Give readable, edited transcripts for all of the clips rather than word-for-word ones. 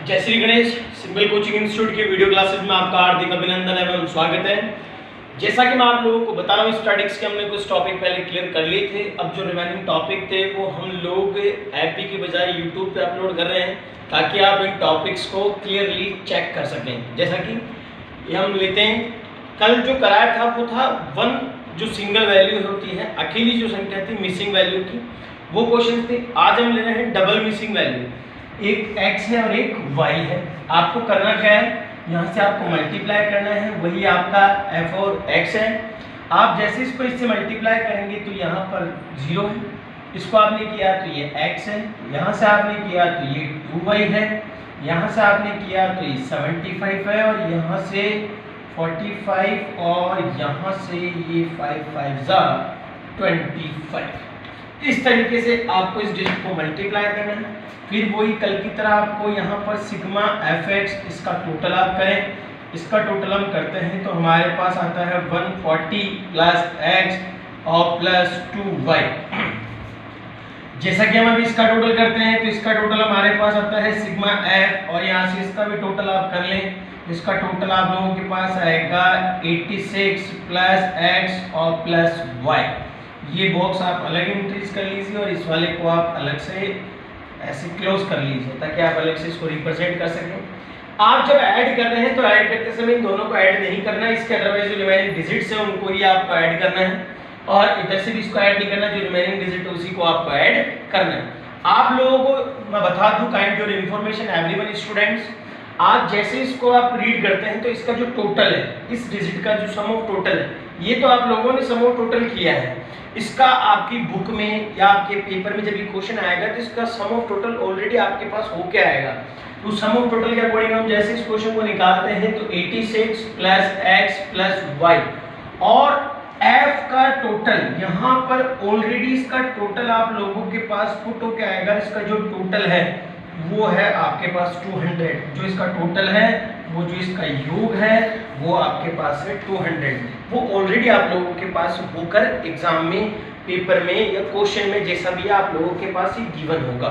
जय Shri Ganesh. Simple coaching institute के video classes में आपका हार्दिक अभिनंदन एवं स्वागत है। जैसा कि मैं आप लोगों को बता रहा हूँ, स्टैटिक्स के हमने कुछ टॉपिक पहले क्लियर कर लिए थे। अब जो रिमेनिंग टॉपिक थे वो हम लोग एपी की बजाय यूट्यूब पे अपलोड कर रहे हैं ताकि आप इन टॉपिक्स को क्लियरली चेक कर सकें। जैसा कि ये हम लेते हैं, कल जो कराया था वो था वन जो सिंगल वैल्यू होती है, अकेली जो संख्या थी मिसिंग वैल्यू की, वो क्वेश्चन थे। आज हम ले रहे हैं डबल मिसिंग वैल्यू, एक x है और एक y है। आपको करना क्या है, यहाँ से आपको मल्टीप्लाई करना है, वही आपका f और x है। आप जैसे इसको इससे मल्टीप्लाई करेंगे तो यहाँ पर 0 है, इसको आपने किया तो ये x है, यहाँ से आपने किया तो ये 2y है, यहाँ से आपने किया तो ये 75 है, और यहाँ से 45 और यहाँ से ये 5 5 25। इस तरीके से आपको इस डिजिट को मल्टीप्लाई करना है। फिर वही कल की तरह आपको यहाँ पर सिग्मा fx इसका टोटल आप करें। इसका टोटल हम करते हैं तो हमारे पास आता है 140 प्लस x और प्लस 2y। जैसा कि हम अभी इसका टोटल करते हैं तो इसका टोटल हमारे पास आता है सिग्मा f, और यहाँ से इसका भी टोटल आप कर लें। इसका टोटल आप लोगों के पास आएगा 86 प्लस x और प्लस y। ये बॉक्स आप अलग इंक्रीज कर लीजिए और इस वाले को आप अलग से ऐसे क्लोज कर लीजिए ताकि आप अलग से इसको रिप्रेजेंट कर सकें। आप जब ऐड कर रहे हैं तो ऐड करते समय इन दोनों को ऐड नहीं करना है, इसके अदरवाइज जो रिमेनिंग डिजिट्स हैं उनको ही आपको ऐड करना है, और इधर से भी इसको ऐड नहीं करना, जो रिमेनिंग डिजिट है उसी को आपको ऐड करना है। आप लोगों को मैं बता दूं kind your information everyone students, आज जैसे इसको आप रीड करते हैं तो इसका जो टोटल है, इस डिजिट का जो सम ऑफ टोटल है, ये तो आप लोगों ने सम ऑफ टोटल किया है। इसका आपकी बुक में या आपके पेपर में जब ये क्वेश्चन आएगा तो इसका सम ऑफ टोटल ऑलरेडी आपके पास हो के आएगा। तो सम ऑफ टोटल के अकॉर्डिंग हम जैसे इस क्वेश्चन को निकालते हैं तो 86 प्लस x प्लस y, और f का टोटल यहाँ पर ऑलरेडी इसका टोटल आप लोगों के पास पुट होके आएगा। इसका जो टोटल है वो है आपके पास 200, जो इसका टोटल है वो जो इसका योग है वो आपके पास है 200। वो ऑलरेडी आप लोगों के पास होकर एग्जाम में, पेपर में या क्वेश्चन में जैसा भी आप लोगों के पास ये गिवन होगा।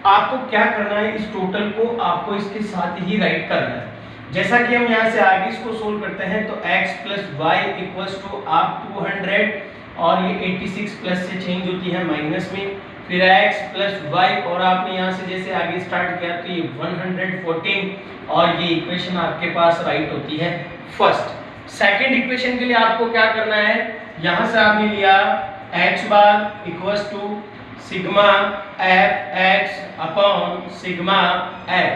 आपको क्या करना है, इस टोटल को आपको इसके साथ ही राइट करना है। जैसा कि हम यहाँ से आगे इसको सोल्व करते हैं तो x plus Y equals to आप 200, और ये 86 प्लस से चेंज होती है माइनस में, फिर x प्लस वाई, और आपने यहाँ से जैसे आगे स्टार्ट किया तो ये 114, और ये इक्वेशन आपके पास राइट होती है फर्स्ट। सेकंड इक्वेशन के लिए आपको क्या करना है, यहाँ से आपने लिया x bar equals to sigma F X upon sigma F.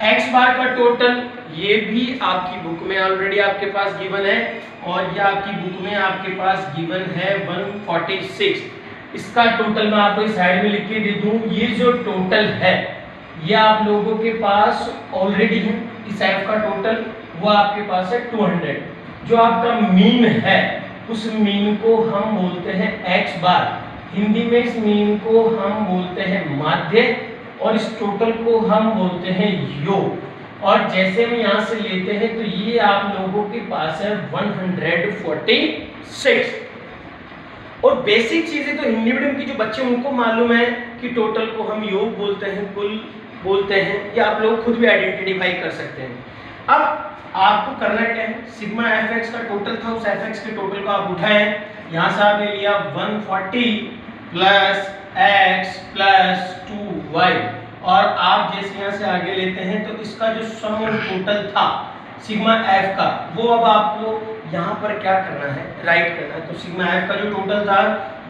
x bar का टोटल ये भी आपकी बुक में ऑलरेडी आपके पास गिवन है, और ये आपकी बुक में आपके पास गिवन है 146। इसका टोटल मैं आपको इस साइड में लिख के दे दूं, ये जो टोटल है ये आप लोगों के पास ऑलरेडी है। इस f का टोटल वो आपके पास है 200। जो आपका मीन है उस मीन को हम बोलते हैं x बार, हिंदी में इस मीन को हम बोलते हैं माध्य, और इस टोटल को हम बोलते हैं योग। और जैसे हम यहाँ से लेते हैं तो ये आप लोगों के पास है 146। और बेसिक चीजें तो हिंदी मीडियम की जो बच्चे उनको मालूम है कि टोटल को हम योग बोलते हैं, कुल बोलते हैं, या आप लोग खुद भी आइडेंटिफाई कर सकते हैं। अब आपको करना क्या है, सिग्मा fx का टोटल था, उस fx के टोटल को आप उठाएं। यहाँ से आपने लिया 140 प्लस x प्लस 2y, और आप जैसे यहाँ से आगे लेते हैं तो इसका जो सम टोटल था सिग्मा f का, वो अब आपको यहाँ पर क्या करना है, राइट करना है। तो सिग्मा f का जो टोटल था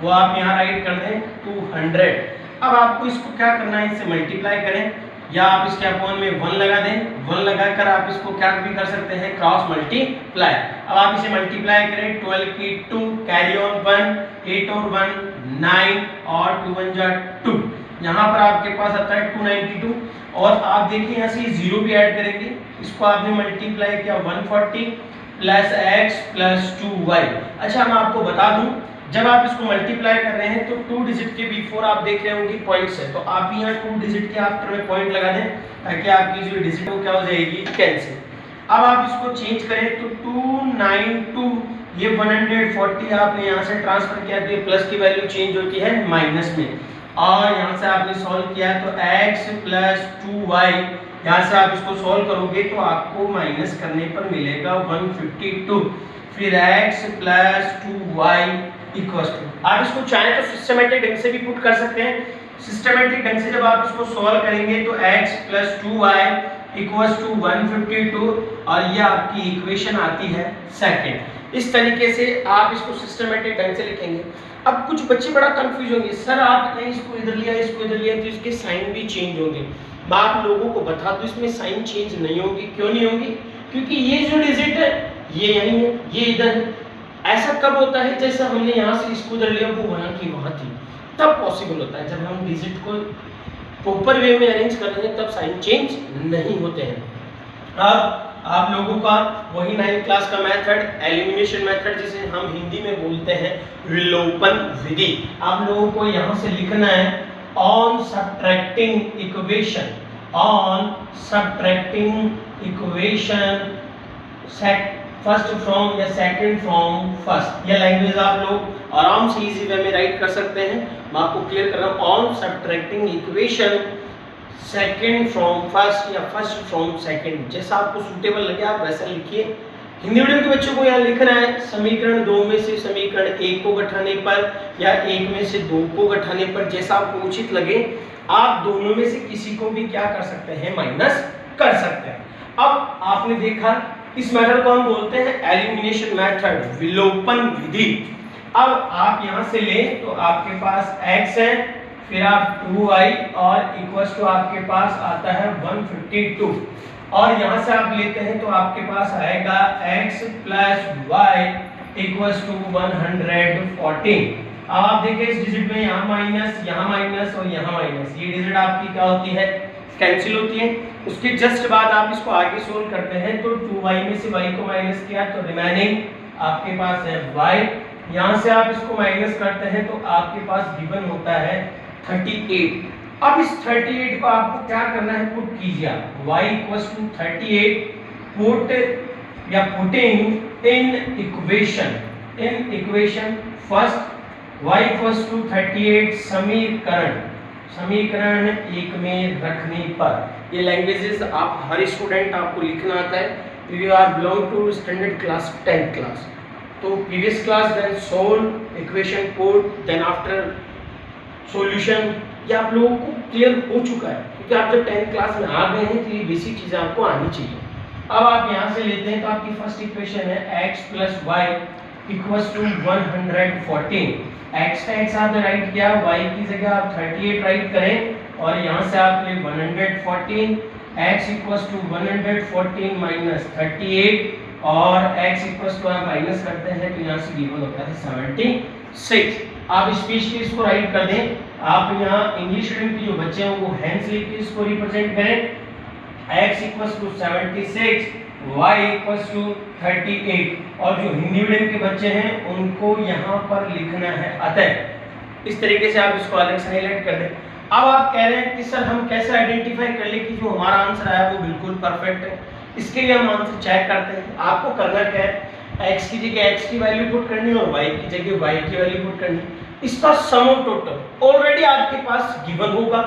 वो आप यहाँ राइट कर दें 200। अब आपको इसको क्या करना है, इससे मल्टीप्लाई करें, या आप इसके अपॉन में 1 लगा दें। 1 लगाकर आप इसको क्या भी कर सकते हैं, क्रॉस मल्टीप्लाई। अब आप इसे मल्टीप्लाई करें, 12 की 2 कैरी ऑन 1, 8 और 1 9, और 2 1 जा 2। यहाँ पर आपके पास आता है 292, और आप देखिए यहाँ से 0 भी ऐड करेंगे। इसको आपने मल्टीप्लाई किया 140 प्लस x प्लस 2y। अच्छा मैं आपको बता दूं, जब आप इसको मल्टीप्लाई कर रहे हैं तो 2 डिजिट के बिफोर आप देख रहे होंगे पॉइंट्स है, तो आप यहाँ 2 डिजिट के आफ्टर में पॉइंट लगा दें ताकि आपकी जो डिजिट वो क्या हो जाएगी, कैंसिल। अब आप इसको चेंज करें तो 292, ये 140 आपने यहाँ से ट्रांसफर किया तो ये प्लस की वैल्यू चेंज होती है माइनस में, और यहाँ से आपने सॉल्व किया तो x प्लस 2y यहाँ से आप इसको सॉल्व करोगे तो आपको माइनस करने पर मिलेगा 152, फिर x plus 2y equals to, आप इसको चाहें तो सिस्टमेटिक ढंग से भी पुट कर सकते हैं। सिस्टमेटिक ढंग से जब आप इसको सॉल्व करेंगे तो x plus 2y equals to 152 और ये आपकी इक्वेशन आती है सेकंड। इस तरीके से आप इसको सिस्टमेटिक ढंग से लिखेंगे। अब कुछ बच्चे बड़ा कंफ्यूज होंगे, सर आपने इसको इधर लिया इसको इधर लिया तो इसके साइन भी चेंज होंगे। मैं आप लोगों को बता दूं इसमें साइन चेंज नहीं होगी। क्यों नहीं होगी? क्योंकि ये जो डिजिट है ये यहीं है, ये इधर है। ऐसा कब होता है? जैसा हमने यहाँ से इसको इधर लिया वो वहाँ की वहाँ थी, तब पॉसिबल होता है। जब हम डिजिट को प्रॉपर वे में अरेंज कर रहे हैं तब साइन चेंज नहीं होते हैं। अब आप लोगों का वही 9th क्लास का मेथड, एलिमिनेशन मेथड, जिसे हम हिंदी में बोलते हैं विलोपन विधि। आप लोगों को यहाँ से लिखना है on subtracting equation, on subtracting equation first from या सेकंड फ्रॉम फर्स्ट। यह लैंग्वेज आप लोग आराम से इजी वे में राइट कर सकते हैं। मैं आपको क्लियर कर रहा हूँ, on subtracting equation second from first या फर्स्ट फ्रॉम सेकंड, जैसा आपको सूटेबल लगे आप वैसा लिखिए। हिंदी मीडियम के बच्चों को यहाँ लिखना है समीकरण 2 में से समीकरण 1 को घटाने पर या 1 में से 2 को घटाने पर, जैसा आपको उचित लगे आप दोनों में से किसी को भी क्या कर सकते हैं, माइनस कर सकते हैं। अब आपने देखा इस मेथड को हम बोलते हैं एलिमिनेशन मेथड, विलोपन विधि। अब आप यहाँ से लें तो आपके पास x है, फिर आप 2y और इक्वल्स टू आपके पास आता है 152 और यहाँ से आप लेते हैं तो आपके पास आएगा x plus y equals to 114। अब आप देखिए इस डिजिट में यहाँ माइनस और यहाँ माइनस, ये डिजिट आपकी क्या होती है, कैंसिल होती है। उसके जस्ट बाद आप इसको आगे सोल्व करते हैं तो 2y में से y को माइनस किया तो रिमेनिंग आपके पास है y। यहाँ से आप इसको माइनस करते हैं तो आपके पास गिवन होता है 38। अब इस 38 को आपको क्या करना है, पुट कीजिए आप y इक्वल्स टू 38 पुट या putting in equation first y equals to 38 समीकरण 1 में रखने पर। ये लैंग्वेजेस आप हर स्टूडेंट आपको लिखना आता है। You are belong to standard class 10th class, तो previous class then solve equation put then after solution, ये आप लोगों को क्लियर हो चुका है क्योंकि आप जब 10th क्लास में आ गए हैं तो ये बेसिक चीजें आपको आनी चाहिए। अब आप यहाँ से लेते हैं तो आपकी फर्स्ट इक्वेशन है x plus Y equals to 114। x का x आपने राइट किया, y की जगह आप 38 राइट करें और यहाँ से आप ले 114, x इक्वल्स टू 114 माइनस 38 और x इक्वल्स टू आप माइनस करते हैं तो यहाँ से गिवन होता है 76। आप स्पेशली इसको राइट कर दें। आप यहाँ इंग्लिश मीडियम के जो बच्चे हैं वो हैंड्स लिख के इसको रिप्रेजेंट करें, x equals to 76, y equals to 38 और जो हिंदी मीडियम के बच्चे हैं उनको यहाँ पर लिखना है अतः। इस तरीके से आप इसको अलग से हाईलाइट कर दें। अब आप कह रहे हैं कि सर हम कैसे आइडेंटिफाई कर ले कि जो हमारा आंसर आया वो बिल्कुल परफेक्ट है। इसके लिए हम आंसर चेक करते हैं। आपको करना क्या है, x की जगह x की वैल्यू पुट करनी और y की जगह y की वैल्यू पुट करनी। इसका सम ऑफ टोटल ऑलरेडी आपके पास गिवन होगा।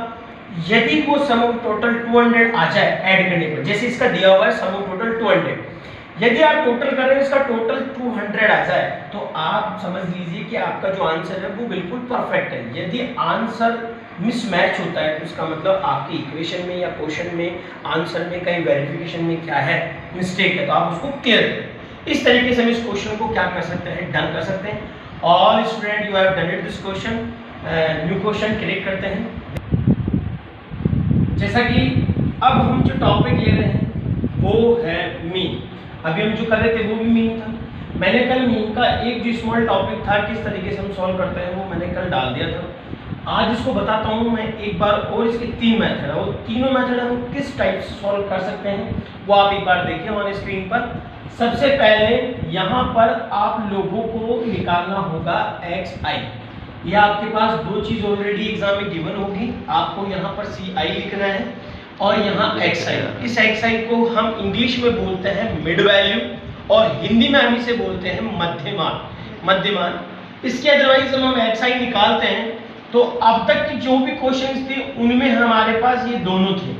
यदि वो सम ऑफ टोटल 200 आ जाए ऐड करने पर, जैसे इसका दिया हुआ है सम ऑफ टोटल 200, यदि आप टोटल कर रहे हैं इसका टोटल 200 आ जाए तो आप समझ लीजिए कि आपका जो आंसर है वो बिल्कुल परफेक्ट है। यदि आंसर मिसमैच होता है तो इसका मतलब आपकी इक्वेशन में या क्वेश्चन में आंसर में कहीं वेरिफिकेशन में क्या है, मिस्टेक है, तो आप उसको क्लियर करें। इस तरीके से हम इस क्वेश्चन को क्या कर सकते हैं, डन कर सकते हैं। All student you have done it this question. New question create करते हैं। जैसा कि अब हम जो टॉपिक ले रहे हैं वो है मीन। अभी हम जो कर रहे थे वो भी मीन था। मैंने कल मीन का एक जो स्मॉल टॉपिक था किस तरीके से हम सॉल्व करते हैं वो मैंने कल डाल दिया था। आज इसको बताता हूँ मैं एक बार और। इसके 3 मेथड है, वो तीनों मेथड हम किस टाइप से सॉल्व कर सकते हैं वो आप एक बार देखिए ऑन स्क्रीन पर। सबसे पहले यहाँ पर आप लोगों को निकालना होगा xi। ये आपके पास दो चीज ऑलरेडी एग्जाम में गिवन होगी। आपको यहाँ पर ci लिखना है और यहाँ xi। इस xi को हम इंग्लिश में बोलते हैं मिड वैल्यू और हिंदी में हम इसे बोलते हैं मध्यमान। इसके अदरवाइज हम xi निकालते हैं तो अब तक के जो भी क्वेश्चंस थे उनमें हमारे पास ये दोनों थे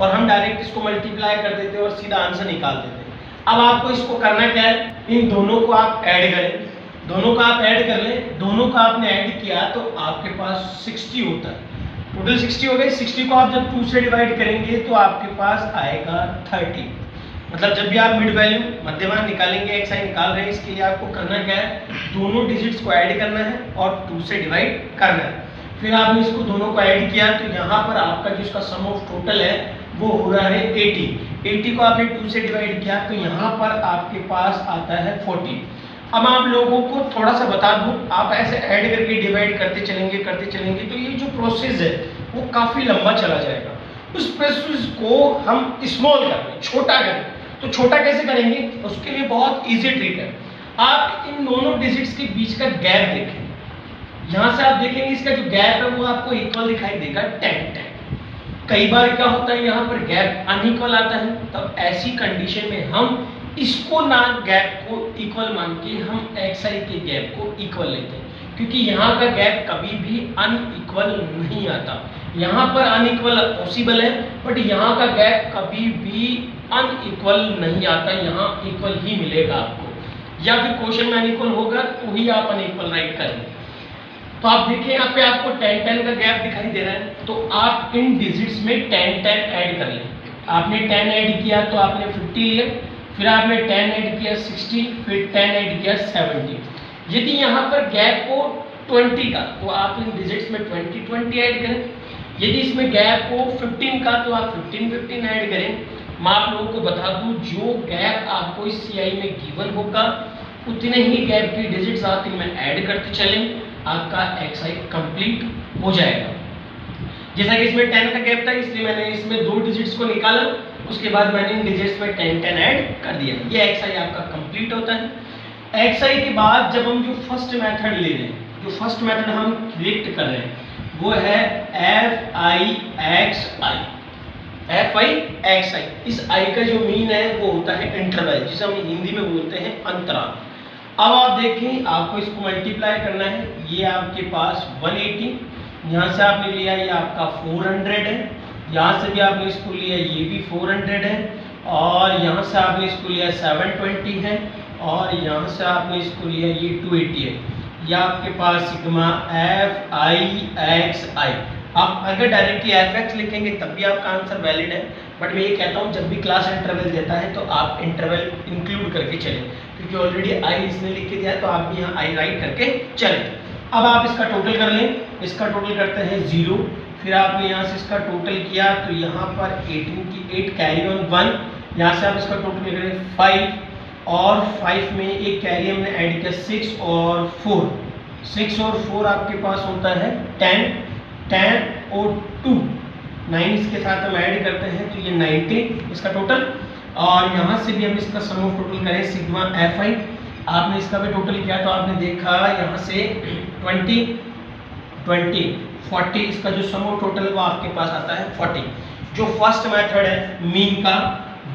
और हम डायरेक्ट इसको मल्टीप्लाई कर देते और सीधा आंसर निकाल देते। अब आपको इसको करना क्या है, इन दोनों को आप ऐड करें, दोनों का आप ऐड कर लें, दोनों का आपने ऐड किया तो आपके पास 60 होता है, टोटल 60 हो गए। 60 को आप जब 2 से डिवाइड करेंगे तो आपके पास आएगा 30। मतलब जब भी आप मिड वैल्यू मध्यमान निकालेंगे, एक्स आई निकाल रहे हैं, इसके लिए आपको करना क्या है, दोनों डिजिट्स को ऐड करना है और 2 से डिवाइड करना है। फिर आपने इसको दोनों को ऐड किया तो यहाँ पर आपका जो इसका सम ऑफ टोटल है वो हो रहा है 80। 80 को आपने 2 से डिवाइड किया तो यहाँ पर आपके पास आता है 40। अब आप लोगों को थोड़ा सा बता दूं, आप ऐसे ऐड करके डिवाइड करते चलेंगे तो ये जो प्रोसेस है वो काफ़ी लंबा चला जाएगा। उस प्रोसेस को हम स्मॉल कर दें, छोटा करें। तो छोटा कैसे करेंगे, उसके लिए बहुत इजी ट्रिक है। आप इन दोनों डिजिट्स के बीच का गैप देखें, यहाँ से आप देखेंगे इसका जो गैप है वो आपको इक्वल दिखाई देगा 10। कई बार क्या होता है यहाँ पर गैप अनइक्वल आता है, तब ऐसी कंडीशन में हम इसको ना गैप को इक्वल मान के हम एक्स आई के गैप को इक्वल लेते हैं, क्योंकि यहाँ का गैप कभी भी अनइक्वल नहीं आता। यहाँ पर अनइक्वल पॉसिबल है बट यहाँ का गैप कभी भी अनइक्वल नहीं आता, यहाँ इक्वल ही मिलेगा आपको, या फिर क्वेश्चन में अनइक्वल होगा तो ही आप अनइक्वल राइट करेंगे। तो आप देखिए यहाँ पे आपको 10 का गैप दिखाई दे रहा है, तो आप इन डिजिट्स में 10 ऐड कर लें। आपने 10 ऐड किया तो आपने 50 लिया, फिर आपने 10 ऐड किया 60, फिर 10 ऐड किया 70। यदि यहाँ पर गैप हो 20 का तो आप इन डिजिट्स में 20 ऐड करें। यदि इसमें गैप हो 15 का तो आप 15 ऐड करें। मैं आप लोगों को बता दूं, जो गैप आपको इस सीआई में गिवन होगा उतने ही गैप की डिजिट्स आप इनमें ऐड करते चलें, आपका एक्स आई कंप्लीट हो जाएगा। जैसा कि इसमें 10 का गैप था इसलिए मैंने इसमें 2 डिजिट्स को निकाला, उसके बाद मैंने इन डिजिट्स में 10 ऐड कर दिया। ये एक्स आई आपका कंप्लीट होता है। एक्स आई के बाद जब हम जो फर्स्ट मेथड ले रहे हैं, जो फर्स्ट मेथड हम क्रिएट कर रहे हैं वो है F I X I. F I X I, इस आई का जो मीन है वो होता है इंटरवल, जिसे हम हिंदी में बोलते हैं अंतराल। अब आप देखें, आपको इसको मल्टीप्लाई करना है। ये आपके पास 180, यहाँ से आपने लिया ये आपका 400 है, यहाँ से भी आपने इसको लिया ये भी 400 है, और यहाँ से आपने इसको लिया 720 है, और यहाँ से आपने इसको लिया ये 280 है। ये आपके पास सिग्मा एफ आई एक्स आई। आप अगर डायरेक्टली एफ एक्स लिखेंगे तब भी आपका आंसर वैलिड है, बट मैं ये कहता हूँ जब भी क्लास इंटरवल देता है तो आप इंटरवल इंक्लूड करके चलें, क्योंकि ऑलरेडी आई इसने लिख के दिया है तो आप भी यहाँ आई राइट करके चलें। अब आप इसका टोटल कर लें, इसका टोटल करते हैं 0, फिर आपने यहाँ से इसका टोटल किया तो यहाँ पर 18 की 8 कैरी ऑन 1, यहाँ से आप इसका टोटल करें 5, और 5 में एक कैरी हमने ऐड किया 6 और 4, 6 और 4 आपके पास होता है 10, 10 और 2 9 इसके साथ हम ऐड करते हैं तो ये 90 इसका टोटल। और यहाँ से भी हम इसका सम ऑफ टोटल करें सिग्मा एफ आई, आपने इसका भी टोटल किया तो आपने देखा यहाँ से 20 20 40, इसका जो सम ऑफ टोटल वो आपके पास आता है 40। जो फर्स्ट मेथड है मीन का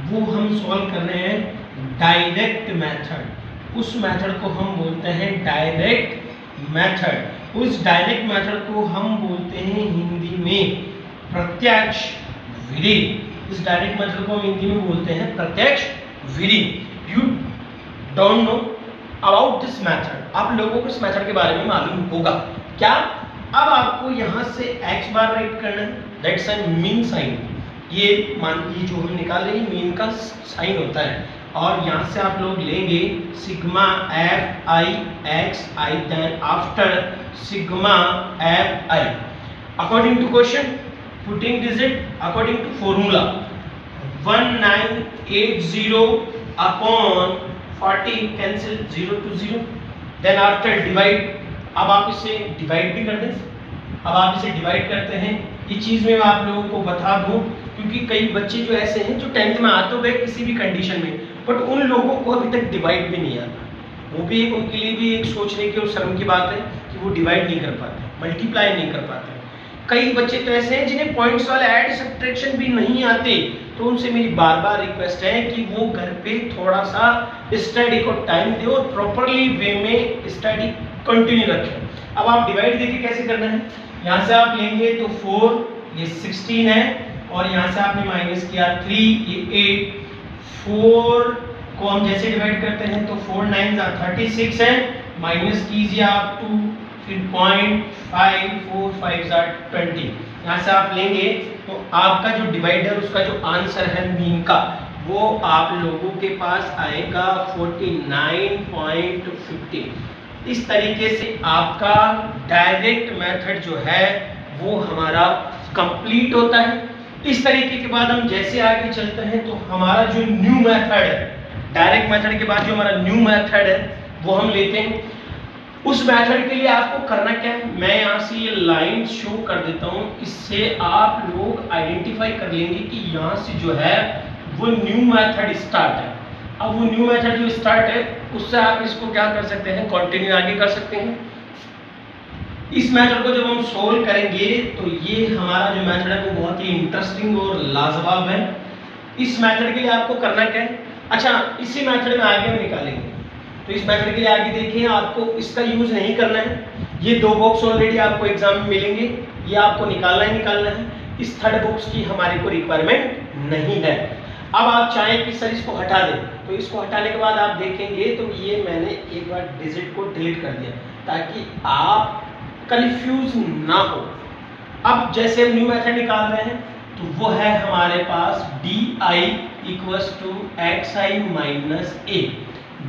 वो हम सॉल्व कर रहे हैं डायरेक्ट मेथड, उस मेथड को हम बोलते हैं डायरेक्ट मेथड। उस डायरेक्ट मेथड को हम बोलते हैं हिंदी में प्रत्यक्ष विधि। इस डायरेक्ट मेथड को हम हिंदी में बोलते हैं प्रत्यक्ष विधि। You don't know about this method, आप लोगों को इस मेथड के बारे में मालूम होगा क्या? अब आपको यहाँ से x बार राइट करना है, दैट्स अ मीन साइन। ये मान लीजिए जो हम निकाल रहे हैं मीन का साइन होता है, और यहाँ से आप लोग लेंगे sigma F I X I, then after sigma F I according to question, putting digit according to formula 1980 upon 40 cancel 0 to 0, then after divide. अब आप इसे डिवाइड भी कर दें। अब आप इसे डिवाइड करते हैं। ये चीज़ मैं आप लोगों को बता दूं क्योंकि कई बच्चे जो ऐसे हैं जो 10th में आ तो गए किसी भी कंडीशन में, बट उन लोगों को अभी तक डिवाइड भी नहीं आता। वो भी एक उनके लिए भी एक सोचने की और शर्म की बात है कि वो डिवाइड नहीं कर पाते, मल्टीप्लाई नहीं कर पाते। कई बच्चे तो ऐसे हैं जिन्हें पॉइंट्स वाले ऐड सब्ट्रैक्शन भी नहीं आते, तो उनसे मेरी बार बार रिक्वेस्ट है कि वो घर पे थोड़ा सा स्टडी को टाइम दे और प्रॉपरली वे में स्टडी कंटिन्यू रखें। अब आप डिवाइड देखिए कैसे करना है। यहाँ से आप लेंगे तो 4, ये 16 है, और यहाँ से आपने माइनस किया 3, ये 8, 4 को हम जैसे डिवाइड करते हैं तो 4 9 36 है, माइनस कीजिए आप 2, फिर 0.5 4 5 20। यहाँ से आप लेंगे तो आपका जो डिवाइडर उसका जो आंसर है मीन का वो आप लोगों के पास आएगा 49.50। इस तरीके से आपका डायरेक्ट मेथड जो है वो हमारा कंप्लीट होता है। इस तरीके के बाद हम जैसे आगे चलते हैं तो हमारा जो न्यू मेथड है, डायरेक्ट मेथड के बाद जो हमारा न्यू मेथड है वो हम लेते हैं। उस मेथड के लिए आपको करना क्या है, मैं यहाँ से ये लाइन शो कर देता हूँ, इससे आप लोग आइडेंटिफाई कर लेंगे कि यहाँ से जो है वो न्यू मेथड स्टार्ट है। अब वो न्यू मेथड जो स्टार्ट है उससे आप इसको क्या कर सकते हैं, कंटिन्यू आगे कर सकते हैं। इस मेथड को जब हम सोल्व करेंगे तो ये हमारा जो मेथड है वो बहुत ही इंटरेस्टिंग और लाजवाब है। इस मेथड के लिए आपको करना क्या है, अच्छा इसी मेथड में आगे हम निकालेंगे। तो इस मेथड के लिए आगे देखिए, आपको इसका यूज नहीं करना है, ये 2 बॉक्स ऑलरेडी आपको एग्जाम में मिलेंगे, ये आपको निकालना ही निकालना है। इस थर्ड बॉक्स की हमारे को रिक्वायरमेंट नहीं है। अब आप चाहें कि सर इसको हटा दें, तो इसको हटाने के बाद आप देखेंगे तो ये मैंने एक बार डिजिट को डिलीट कर दिया ताकि आप कंफ्यूज ना हो। अब जैसे हम न्यू मेथड निकाल रहे हैं तो वो है हमारे पास D I equals to X I minus A,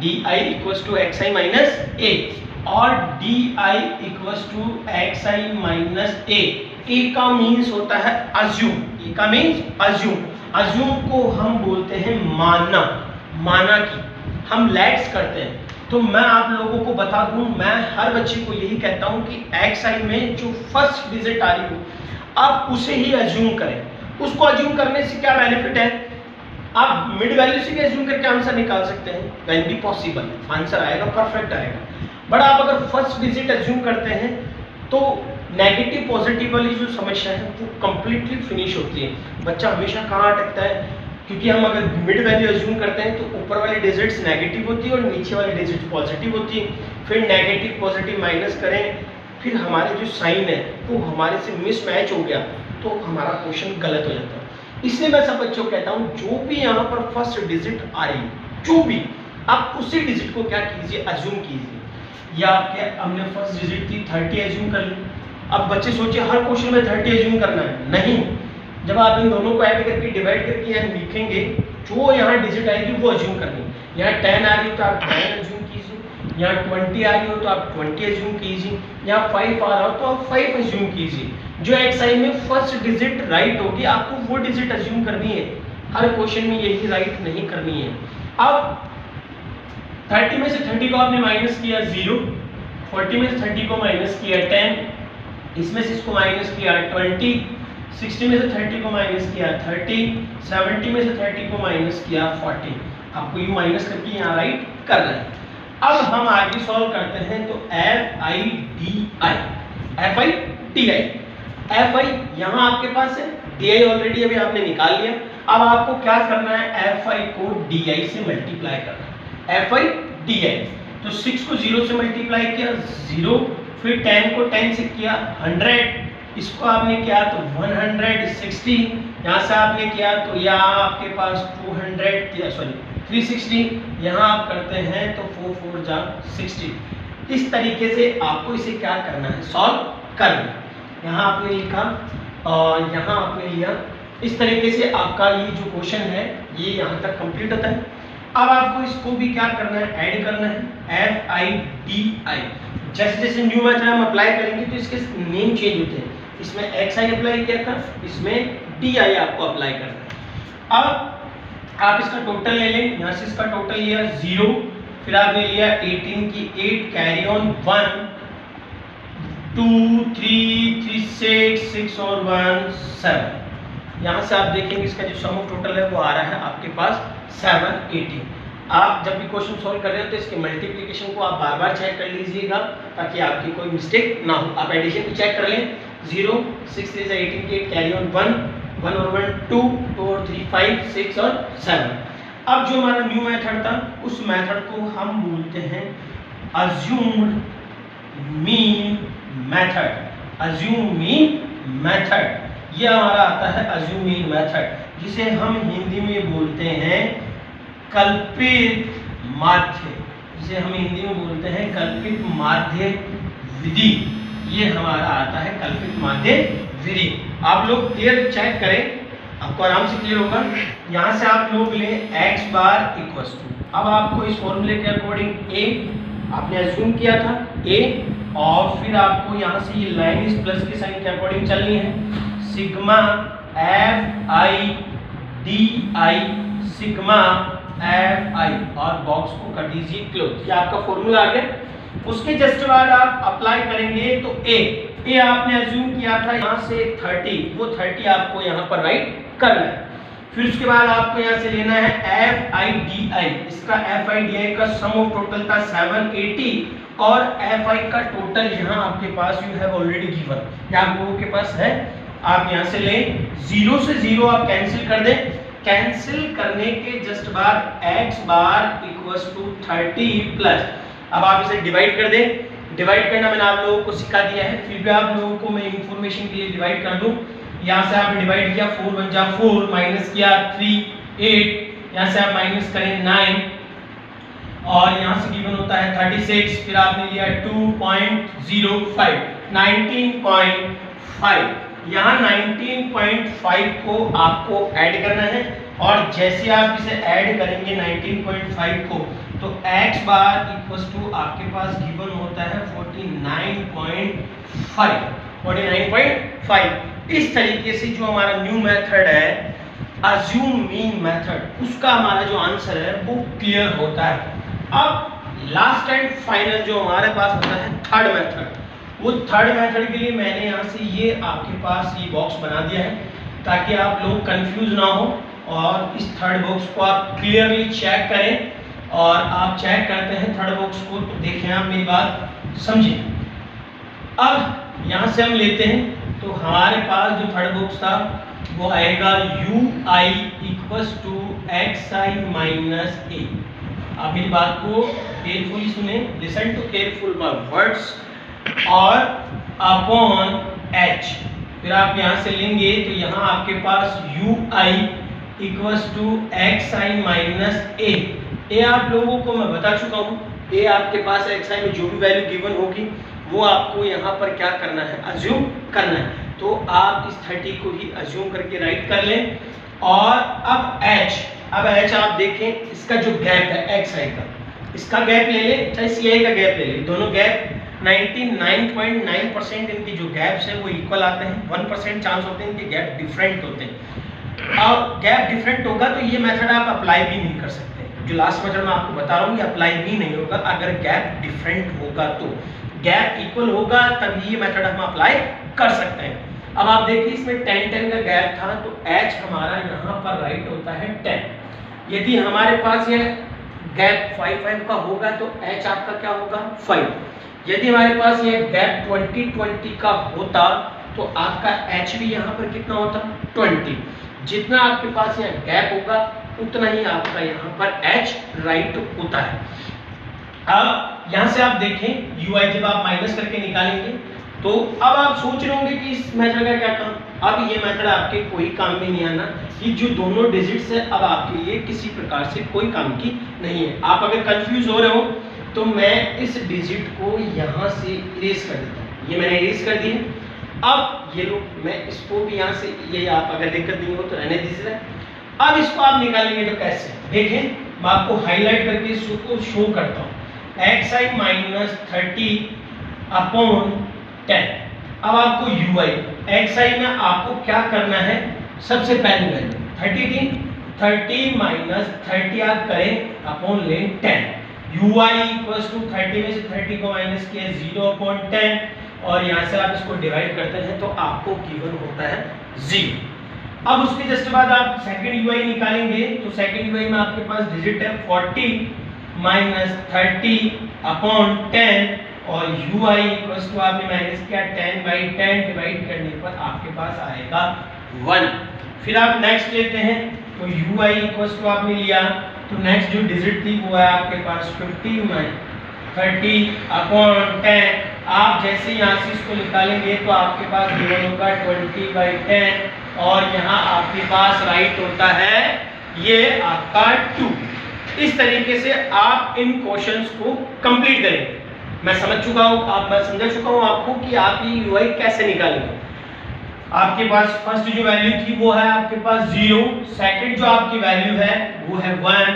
D I equals to X I minus A, और D I equals to X I minus A. A का मीन्स होता है अज्यूम, ए का मीन्स अज्यूम। अज्यूम को हम बोलते हैं मानना, माना कि हम लेट्स करते हैं। तो मैं आप लोगों को बता दूं, मैं हर बच्चे को यही कहता हूं कि एक्स आई में जो फर्स्ट डिजिट आ रही हो आप उसे ही अज्यूम करें। उसको अज्यूम करने से क्या बेनिफिट है, आप मिड वैल्यू से भी अज्यूम करके आंसर निकाल सकते हैं, व्हेन बी पॉसिबल आंसर आएगा, परफेक्ट आएगा। बट आप अगर फर्स्ट डिजिट अज्यूम करते हैं तो नेगेटिव पॉजिटिव वाली जो समस्या है वो कंप्लीटली फिनिश होती है। बच्चा हमेशा कहाँ अटकता है, क्योंकि हम अगर मिड वैल्यू अज्यूम करते हैं तो ऊपर वाली डिजिट्स नेगेटिव होती है और नीचे वाली डिजिट पॉजिटिव होती है, फिर नेगेटिव पॉजिटिव माइनस करें, फिर हमारे जो साइन है वो हमारे से मिसमैच हो गया तो हमारा क्वेश्चन गलत हो जाता है। इसलिए मैं सब बच्चों को कहता हूँ जो भी यहाँ पर फर्स्ट डिजिट आ रही है, जो भी, आप उसी डिजिट को क्या कीजिए, अज्यूम कीजिए। या आपके हमने फर्स्ट डिजिट थी 30 अज्यूम कर ली। अब बच्चे सोचिए हर क्वेश्चन में 30 अज्यूम करना है, नहीं। जब आप इन दोनों को ऐड करके डिवाइड करके यहाँ लिखेंगे, जो यहाँ डिजिट आएगी वो अज्यूम करनी। यहाँ 10 आ रही हो तो आप 10 अज्यूम कीजिए, यहाँ 20 आ रही हो तो आप 20 अज्यूम कीजिए, यहाँ 5 आ रहा हो तो आप 5 अज्यूम कीजिए। जो एक्स आई में फर्स्ट डिजिट राइट होगी आपको वो डिजिट अज्यूम करनी है, हर क्वेश्चन में यही राइट नहीं करनी है। अब 30 में से 30 को आपने माइनस किया 0, 40 में से 30 को माइनस किया 10, इसमें से इसको माइनस किया 20, 60 में से 30 को माइनस किया 30, 70 में से 30 को माइनस किया 40। आपको ये माइनस करके यहाँ राइट करना है। अब हम आगे सॉल्व करते हैं तो F I D I, F I D I, F आई यहाँ आपके पास है, डी आई ऑलरेडी अभी आपने निकाल लिया। अब आपको क्या करना है, एफ आई को डी आई से मल्टीप्लाई करना है, एफ आई डी आई। तो 6 को 0 से मल्टीप्लाई किया 0, फिर 10 को 10 से किया 100, इसको आपने किया तो 160, यहाँ से आपने किया तो यहाँ आपके पास 360, यहाँ आप करते हैं तो 4 4 जा 60। इस तरीके से आपको इसे क्या करना है, सॉल्व करना। यहाँ आपने लिखा और यहाँ आपने लिया, इस तरीके से आपका ये जो क्वेश्चन है ये यहाँ तक कंप्लीट होता है। अब आपको इसको भी क्या करना है, ऐड करना है, एफ आई डी आई। जैसे जैसे न्यू मेथड हम अप्लाई करेंगे तो इसके नेम चेंज होते हैं, इसमें एक्स आई अप्लाई किया था, इसमें डी आई आपको अप्लाई करना है। अब आप इसका टोटल ले लें, यहाँ से इसका टोटल लिया 0, फिर आपने लिया 18 की 8 कैरी ऑन 1 2 3 3 6 और 1 7। यहाँ से आप देखेंगे इसका जो सम ऑफ टोटल है वो आ रहा है आपके पास 718। आप जब भी क्वेश्चन सॉल्व कर रहे हो तो इसके मल्टीप्लिकेशन को आप बार बार चेक कर लीजिएगा ताकि आपकी कोई मिस्टेक ना हो। आप एडिशन भी चेक कर लें, 0 6 3 18 की 8 कैरी ऑन 1 1 और 1 2 2 और 3 5 6 और 7। अब जो हमारा न्यू मेथड था उस मेथड को हम बोलते हैं assumed mean method, assume mean method. ये हमारा आता है अज्यूम मीन मेथड, जिसे हम हिंदी में बोलते हैं कल्पित माध्य, जिसे हम हिंदी में बोलते हैं कल्पित माध्य विधि। ये हमारा आता है कल्पित माध्य विधि। आप लोग क्लियर चेक करें, आपको आराम से क्लियर होगा। यहाँ से आप लोग लें x बार इक्वल्स टू, अब आपको इस फॉर्मूले के अकॉर्डिंग a आपने अज्यूम किया था a, और फिर आपको यहाँ से ये लाइन इस प्लस के साइन के अकॉर्डिंग चलनी है। Sigma F I D I, sigma F आई, और बॉक्स को कर दीजिए क्लोज। ये आपका फॉर्मूला आ गया। उसके जस्ट बाद आप अप्लाई करेंगे तो ए आपने अज्यूम किया था यहाँ से 30, वो 30 आपको यहाँ पर राइट करना है। फिर उसके बाद आपको यहाँ से लेना है एफ आई डी आई, इसका एफ आई डी आई का सम ऑफ टोटल था 780, और एफ आई का टोटल यहाँ आपके पास यू हैव ऑलरेडी गिवन, या आप लोगों के पास है। आप यहाँ से लें, 0 से 0 आप कैंसिल कर दें। कैंसिल करने के जस्ट बाद x bar equals to 30 plus, अब आप इसे डिवाइड कर दें। डिवाइड करना मैंने आप लोगों को सिखा दिया है, फिर भी आप लोगों को मैं इंफॉर्मेशन के लिए डिवाइड कर दूं। यहाँ से आपने डिवाइड किया 4 1 जा 4, माइनस किया 3 8, यहाँ से आप माइनस करें 9, और यहाँ से गिवन होता है 36, फिर आपने लिया 2.05 19.5, यहाँ 19.5 को आपको ऐड करना है, और जैसे आप इसे ऐड करेंगे 19.5 को, तो x बार इक्वल्स टू आपके पास गिवन होता है 49.5। इस तरीके से जो हमारा न्यू मेथड है अज्यूम मीन मेथड, उसका हमारा जो आंसर है वो क्लियर होता है। अब लास्ट एंड फाइनल जो हमारे पास होता है थर्ड मेथड, वो थर्ड मेथड के लिए मैंने यहाँ से ये आपके पास ये बॉक्स बना दिया है ताकि आप लोग कंफ्यूज ना हो, और इस थर्ड बॉक्स को आप क्लियरली चेक करें। और आप चेक करते हैं थर्ड बॉक्स को, तो देखें आप मेरी बात समझें। अब यहाँ से हम लेते हैं, तो हमारे पास जो थर्ड बॉक्स था वो आएगा u i equals to X I minus A. आप मेरी बात को केयरफुली सुने, listen to careful my words, और अपॉन h। फिर आप यहाँ से लेंगे तो यहाँ आपके पास u i equals to X I minus A आप लोगों को मैं बता चुका हूँ। ए आपके पास एक्स आई में जो भी वैल्यू गिवन होगी वो आपको यहाँ पर क्या करना है, अज्यूम करना है। तो आप इस 30 को ही अज्यूम करके राइट कर लें। और अब h आप देखें, इसका जो गैप है एक्स आई का, इसका गैप ले लें चाहे सी आई का गैप ले लें, दोनों गैप 99.9% इनकी जो गैप्स है वो इक्वल आते हैं। 1% चांस होते हैं इनके गैप डिफरेंट होते हैं, और गैप डिफरेंट होगा तो ये मेथड आप अप्लाई भी नहीं कर सकते। जो लास्ट मेथड मैं आपको बता रहा हूँ ये अप्लाई भी नहीं होगा अगर गैप डिफरेंट होगा। तो गैप इक्वल होगा तभी ये मेथड हम अप्लाई कर सकते हैं। अब आप देखिए इसमें 10 का गैप था, तो h हमारा यहाँ पर राइट होता है 10। यदि हमारे पास ये गैप 5 का होगा तो h आपका क्या होगा 5। यदि हमारे पास ये गैप 20 का होता तो आपका h भी यहाँ पर कितना होता 20। जितना आपके पास यहाँ गैप होगा उतना ही आपका यहाँ पर h राइट होता है। अब यहाँ से आप देखें ui जब आप माइनस करके निकालेंगे तो अब आप सोच रहे होंगे कि इस मेथड का क्या काम। अब ये मेथड आपके कोई काम में नहीं आना, ये जो दोनों डिजिट्स है अब आपके लिए किसी प्रकार से कोई काम की नहीं है। आप अगर कंफ्यूज हो रहे हो तो मैं इस डिजिट को यहाँ से इरेज कर देता हूँ, ये मैंने इरेज कर दिया। अब ये लो मैं इसको भी यहाँ से, ये आप अगर दिक्कत नहीं हो तो रहने दीजिए। अब इसको आप निकालेंगे तो कैसे, देखें मैं आपको हाईलाइट करके इसको शो करता हूँ। X I minus 30 upon 10। अब आपको यू आई एक्स आई में आपको क्या करना है, सबसे पहली वैल्यू 30 थी, 30 माइनस 30 आप करें अपॉन लें 10। यू आई इक्वल्स टू 30 में से 30 को माइनस किया 0/10, और यहाँ से आप इसको डिवाइड करते हैं तो आपको गिवन होता है 0। अब उसके जस्ट बाद आप सेकंड यूआई निकालेंगे तो सेकंड यूआई में आपके पास डिजिट है 40 माइनस 30 अपॉन 10, और यूआई इक्वल्स टू आपने माइनस किया 10/10 डिवाइड करने पर आपके पास आएगा 1। फिर आप नेक्स्ट लेते हैं तो यूआई इक्वल्स टू आपने लिया तो नेक्स्ट जो डिजिट थी वो है आपके पास 50 माइनस 30 अपॉन 10, आप जैसे यहाँ से इसको निकालेंगे तो आपके पास गिवन होगा 20/10 और यहाँ आपके पास राइट होता है ये आपका 2। इस तरीके से आप इन क्वेश्चंस को कंप्लीट करेंगे। मैं समझ चुका हूँ, मैं समझा चुका हूँ आपको कि आप ये यूआई कैसे निकालेंगे। आपके पास फर्स्ट जो वैल्यू थी वो है आपके पास 0, सेकंड जो आपकी वैल्यू है वो है 1,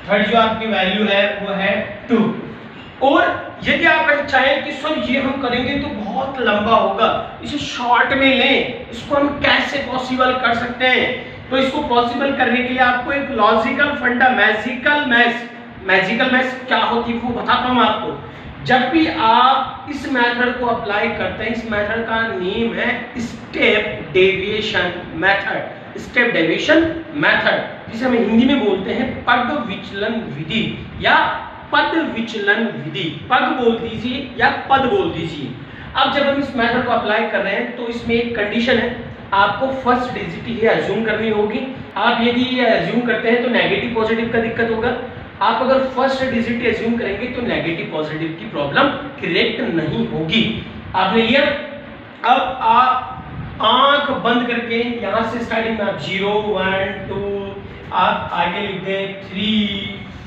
थर्ड जो आपकी वैल्यू है वो है 2। और यदि आप चाहें कि सर ये हम करेंगे तो बहुत लंबा होगा, इसे शॉर्ट में लें, इसको हम कैसे पॉसिबल कर सकते हैं, तो इसको पॉसिबल करने के लिए आपको एक लॉजिकल फंडा मैजिकल मैथ्स क्या होती है वो बताता हूं आपको। जब भी आप इस मेथड को अप्लाई करते हैं, इस मेथड का नेम है step deviation method. Step deviation method जिसे हम हिंदी में बोलते हैं पग विचलन विधि या पद विचलन विधि। पग बोल दीजिए या पद बोल दीजिए। अब जब हम इस मेथड को अप्लाई कर रहे हैं तो इसमें एक कंडीशन है, आपको फर्स्ट डिजिट ही अज्यूम करनी होगी। आप यदि ये अज्यूम करते हैं तो नेगेटिव पॉजिटिव का दिक्कत होगा। आप अगर फर्स्ट डिजिट अज्यूम करेंगे तो नेगेटिव पॉजिटिव की प्रॉब्लम क्रिएट नहीं होगी। आपने लिया। अब आप आंख बंद करके यहां से स्टार्टिंग में आप 0 1 2 आप आगे लिख दें 3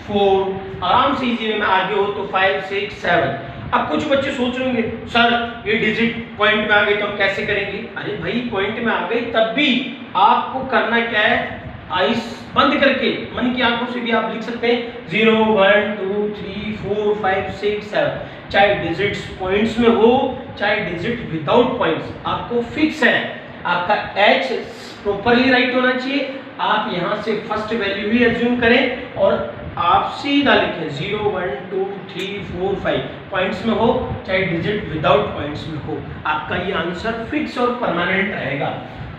4, आराम से इजी में आगे हो तो 5 6 7। अब कुछ बच्चे सोच रहे होंगे सर ये डिजिट पॉइंट में आ गई तो हम कैसे करेंगे। अरे भाई पॉइंट में आ गई तब भी आपको करना क्या है, आइस बंद करके मन की आंखों से भी आप लिख सकते हैं 0 1 2 3 4 5 6 7। चाहे डिजिट्स पॉइंट्स में हो चाहे डिजिट विदाउट पॉइंट्स, आपको फिक्स है। आपका एच प्रॉपरली राइट होना चाहिए। आप यहां से फर्स्ट वैल्यू ही अज्यूम करें और आप सीधा लिखें 0 1 2 3 4 5, पॉइंट्स में हो चाहे डिजिट विदाउट पॉइंट्स में हो, आपका ये आंसर फिक्स और परमानेंट रहेगा।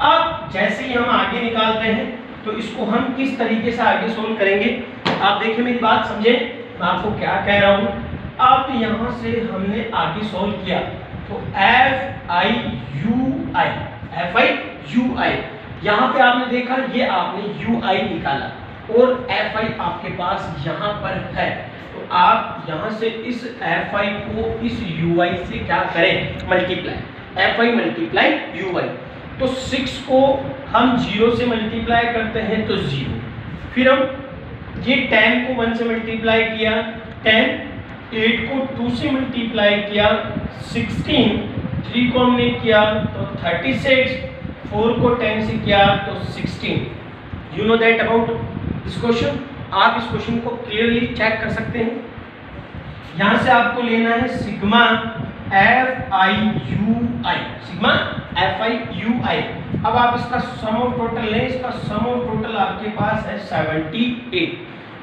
अब जैसे ही हम आगे निकालते हैं तो इसको हम किस तरीके से आगे सोल्व करेंगे, आप देखिए मेरी बात समझे मैं आपको क्या कह रहा हूं। अब यहां से हमने आगे सोल्व किया तो FI UI यहां पे आपने देखा ये आपने UI निकाला और FI आपके पास यहाँ पर है, तो आप यहाँ से इस FI को इस UI से क्या करें, मल्टीप्लाई। FI मल्टीप्लाई UI, तो 6 को हम 0 से मल्टीप्लाई करते हैं तो 0, फिर हम ये 10 को 1 से मल्टीप्लाई किया 10, 8 को 2 से मल्टीप्लाई किया 16, 3 को हमने किया तो 36, 4 को 10 से किया तो 16। यू नो दैट अबाउट इस क्वेश्चन। आप इस क्वेश्चन को क्लियरली चेक कर सकते हैं। यहां से आपको लेना है सिग्मा FIUI। अब आप इसका सम ऑफ टोटल लें, इसका सम ऑफ टोटल आपके पास है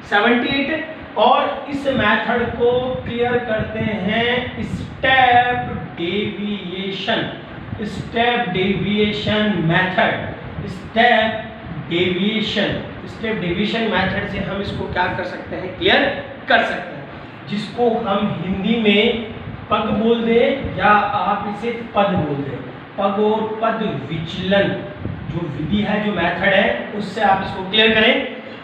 78 और इस मेथड को क्लियर करते हैं step deviation method. Step deviation method से हम इसको क्या कर सकते हैं, क्लियर कर सकते हैं, जिसको हम हिंदी में पग बोल दें या आप इसे पद बोल दें। पग और पद विचलन जो विधि है, जो मेथड है, उससे आप इसको क्लियर करें।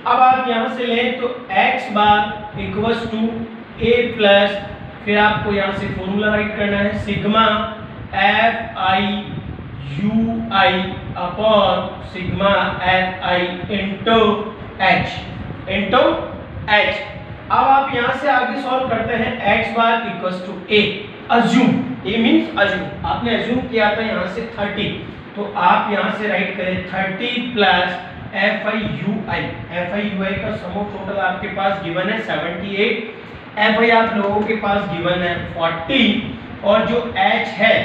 अब आप यहां से लें तो x bar equals to a plus, फिर आपको यहां से फॉर्मूला राइट करना है sigma FIUI upon sigma FI into h। अब आप यहां से आगे सॉल्व करते हैं x bar equals to a। Assume, a means assume, आपने अज्यूम किया था यहां से 30, तो आप यहां से राइट करें 30 प्लस FIUI का सम ऑफ टोटल आपके पास गिवन है 78, FI आप लोगों के पास गिवन है 40 और जो h है,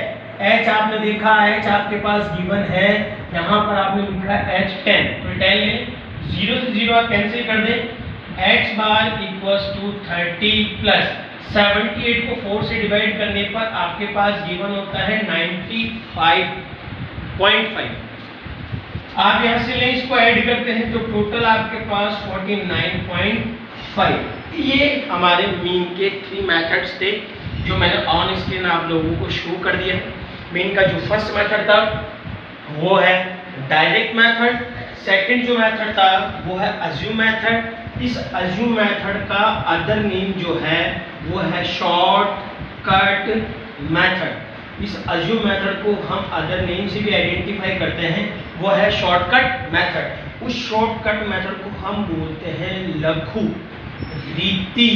h आपने देखा h आपके पास गिवन है, यहाँ पर आपने लिखा है h 10, तो 10 ले, 0 से 0 आप कैंसिल कर दें, x bar equals to 30 plus 78 को 4 से डिवाइड करने पर आपके पास गिवन होता है 95.5। आप यहाँ से लें, इसको ऐड करते हैं तो टोटल आपके पास 49.5। ये हमारे मीन के 3 मेथड्स थे जो मैंने ऑन स्क्रीन आप लोगों को शो कर दिया है। मीन का जो फर्स्ट मेथड था वो है डायरेक्ट मेथड, सेकंड जो मेथड था वो है अज्यूम मेथड। इस अज्यूम मेथड का अदर नेम जो है वो है शॉर्ट कट मेथड। इस assume मेथड को हम अदर नेम से भी आइडेंटिफाई करते हैं, वो है शॉर्टकट मेथड। उस शॉर्टकट मेथड को हम बोलते हैं लघु रीति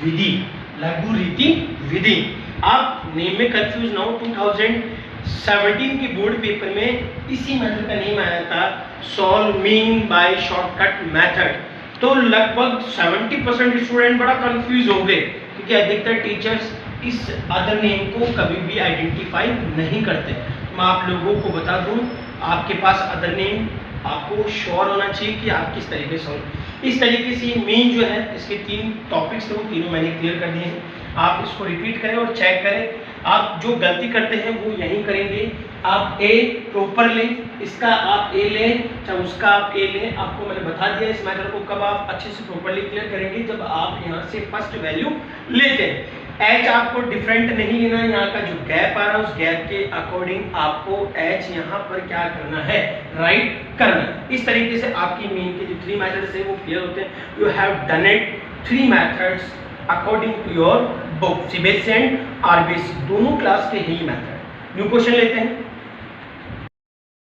विधि। लघु रीति विधि। आप नेम में कंफ्यूज ना हो, 2017 के बोर्ड पेपर में इसी मेथड का नेम आया था, सॉल्विंग बाय शॉर्टकट मेथड। तो लगभग 70% स्टूडेंट बड़ा कंफ्यूज हो गए, क्योंकि अधिकतर टीचर्स इस अदर नेम को कभी भी आइडेंटिफाई नहीं करते। मैं आप लोगों को बता दूं, आपके पास अदर नेम आपको श्योर होना चाहिए कि आप किस तरीके से हो। इस तरीके से मेन जो है इसके 3 टॉपिक्स थे, वो तीनों मैंने क्लियर कर दिए हैं। आप इसको रिपीट करें और चेक करें। आप जो गलती करते हैं वो यही करेंगे। आप ए प्रॉपर लें, इसका आप ए लें, चाहे उसका आप ए लें। आपको मैंने बता दिया इस मैटर को कब आप अच्छे से प्रॉपरली क्लियर करेंगे, जब आप यहाँ से फर्स्ट वैल्यू लेते हैं। एच आपको डिफरेंट नहीं लेना है, यहाँ का जो गैप आ रहा है उस गैप के अकॉर्डिंग आपको एच यहाँ पर क्या करना है, राइट करना है। इस तरीके से आपकी मेन के जो 3 मेथड्स है वो क्लियर होते हैं। You have done it 3 methods according to your book. CBSE and RBSE दोनों क्लास के ही मेथड। न्यू क्वेश्चन लेते हैं।